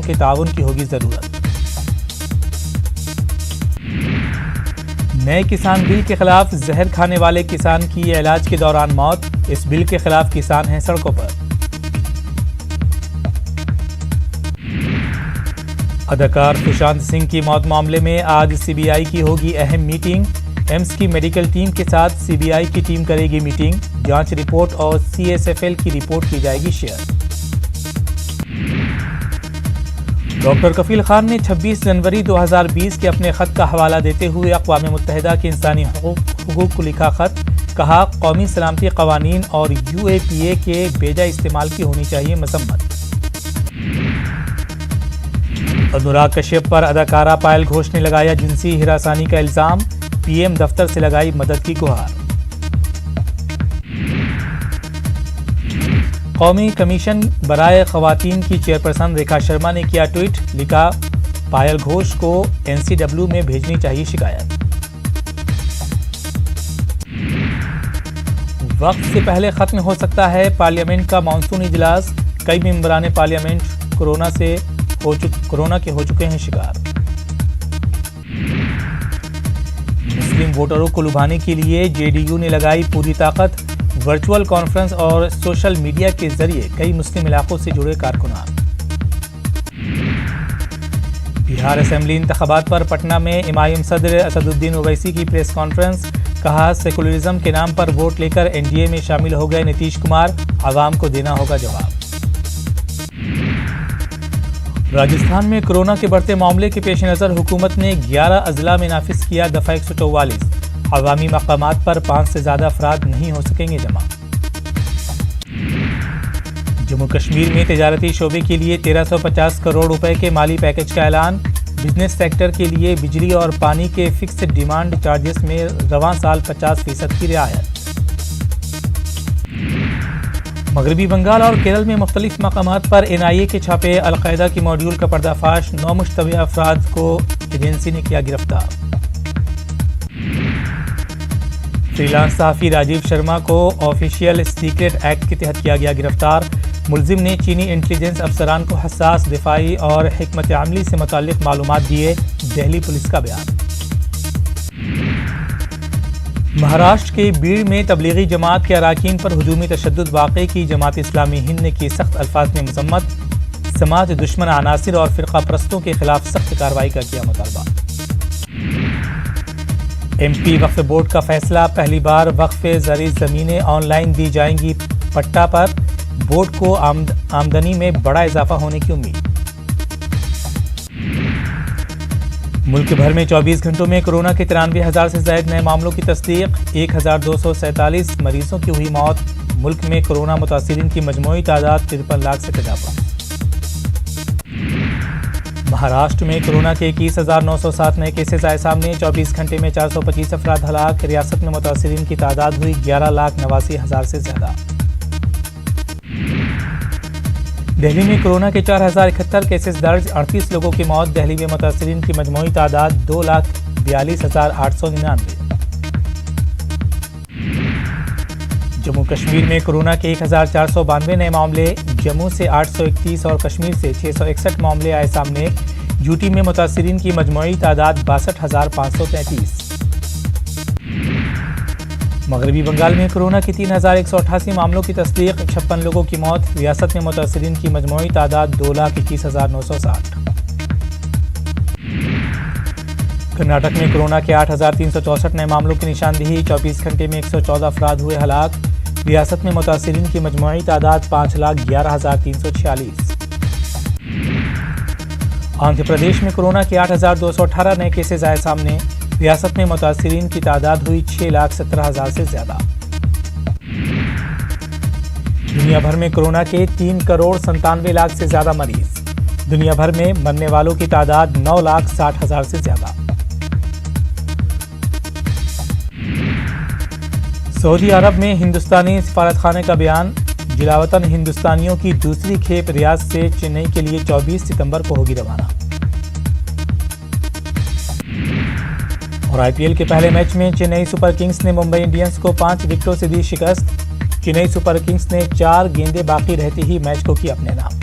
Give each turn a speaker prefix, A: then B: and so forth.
A: के ताउन की होगी जरूरत। नए किसान बिल के खिलाफ जहर खाने वाले किसान की इलाज के दौरान मौत। इस बिल के खिलाफ किसान हैं सड़कों पर। अदाकार सुशांत सिंह की मौत मामले में आज सीबीआई की होगी अहम मीटिंग। एम्स की मेडिकल टीम के साथ सीबीआई की टीम करेगी मीटिंग। जांच रिपोर्ट और सीएसएफएल की रिपोर्ट की जाएगी शेयर। डॉक्टर कफील खान ने 26 जनवरी 2020 के अपने खत का हवाला देते हुए अक़वाम मुत्तहिदा के इंसानी हुकूक़ को लिखा खत। कहा, कौमी सलामती कवानीन और यूएपीए के बेजा इस्तेमाल की होनी चाहिए मजम्मत। अनुराग कश्यप पर अदाकारा पायल घोष ने लगाया जिनसी हिरासानी का इल्जाम। पीएम दफ्तर से लगाई मदद की गुहार। कौमी कमीशन बराए खवातीन की चेयरपर्सन रेखा शर्मा ने किया ट्वीट। लिखा, पायल घोष को एनसीडब्ल्यू में भेजनी चाहिए शिकायत। वक्त से पहले खत्म हो सकता है पार्लियामेंट का मानसून इजलास। कई मेंबरान पार्लियामेंट कोरोना के हो चुके हैं शिकार। मुस्लिम वोटरों को लुभाने के लिए जेडीयू ने लगाई पूरी ताकत। वर्चुअल कॉन्फ्रेंस और सोशल मीडिया के जरिए कई मुस्लिम इलाकों से जुड़े कारकुनान। बिहार असेंबली इंतखाबात पर पटना में इमाम सदर असदुद्दीन ओवैसी की प्रेस कॉन्फ्रेंस। कहा, सेकुलरिज्म के नाम पर वोट लेकर एनडीए में शामिल हो गए नीतीश कुमार। आवाम को देना होगा जवाब। राजस्थान में कोरोना के बढ़ते मामले के पेश नज़र हुकूमत ने 11 अजला में नाफिज किया दफ़ा 144। अवामी मकामात पर 5 से ज़्यादा अफराद नहीं हो सकेंगे जमा। जम्मू कश्मीर में तिजारती शोबे के लिए 1350 करोड़ रुपए के माली पैकेज का ऐलान। बिजनेस सेक्टर के लिए बिजली और पानी के फिक्स्ड डिमांड चार्जेस में रवां साल 50% की रियायत। मगरबी बंगाल और केरल में मुख्तलिफ मकामात पर एनआईए के छापे। अलकायदा की मॉड्यूल का पर्दाफाश। 9 मुश्तबे अफराद को एजेंसी ने किया गिरफ्तार। फ्रीलांस सहाफ़ी राजीव शर्मा को ऑफिशियल सीक्रेट एक्ट के तहत किया गया गिरफ्तार। मुलजिम ने चीनी इंटेलिजेंस अफसरान को हसास दिफाई और हिकमत अमली से मुताल्लिक मालूमात दिए। दिल्ली पुलिस का बयान। महाराष्ट्र के बीड़ में तबलीगी जमात के अराकीन पर हुजूमी तशद्दुद वाक़े की जमात इस्लामी हिंद ने की सख्त अल्फाज में मजम्मत। समाज दुश्मन अनासिर और फ़िरक़ा परस्तों के खिलाफ सख्त कार्रवाई का किया मुतालबा। एमपी वक्फ बोर्ड का फैसला। पहली बार वक्फ ज़री ज़मीनें ऑनलाइन दी जाएंगी पट्टा पर। बोर्ड को आमदनी में बड़ा इजाफा होने की उम्मीद। मुल्क भर में 24 घंटों में कोरोना के 93,000 से ज्यादा नए मामलों की तस्दीक। 1247 मरीजों की हुई मौत। मुल्क में कोरोना मुतासिरीन की मजमूई तादाद 53 लाख से तजावज़। महाराष्ट्र में कोरोना के 21,907 नए केसेस आए सामने। 24 घंटे में 425 अफराद हलाक। रियासत में मुतासिरीन की तादाद हुई 11,89,000 से ज्यादा। दिल्ली में कोरोना के 4,071 केसेस दर्ज। 38 लोगों की मौत। दिल्ली में मुतासिरीन की मजमूई तादाद 2,42,899। जम्मू कश्मीर में कोरोना के 1,492 नए मामले। जम्मू से 831 और कश्मीर से 661 मामले आए सामने। यूटी में मुतासिरीन की मजमूई तादाद 62,533। मगरबी बंगाल में कोरोना की 3,188 मामलों की तस्दीक। 56 लोगों की मौत। रियासत में मुतासिरीन की मजमूई तादाद 2,21,960। कर्नाटक में कोरोना के 8,364 नए मामलों की निशानदेही। 24 घंटे में 114 अफराद हुए हलाक। रियासत में मुतासिरीन की मजमूई तादाद 5,11,346। आंध्र प्रदेश में कोरोना के 8,218 नए केसेस आए सामने। रियासत में मुतासिरीन की तादाद हुई 6,17,000 से ज्यादा। दुनिया भर में कोरोना के 3,97,00,000 से ज्यादा मरीज। दुनिया भर में मरने वालों की तादाद 9,60,000 से ज्यादा। सऊदी अरब में हिंदुस्तानी सफारतखाने का बयान। जिलावतन हिंदुस्तानियों की दूसरी खेप रियाद से चेन्नई के लिए 24 सितंबर को होगी रवाना। और आईपीएल के पहले मैच में चेन्नई सुपर किंग्स ने मुंबई इंडियंस को 5 विकेटों से दी शिकस्त। चेन्नई सुपर किंग्स ने 4 गेंदें बाकी रहते ही मैच को की अपने नाम।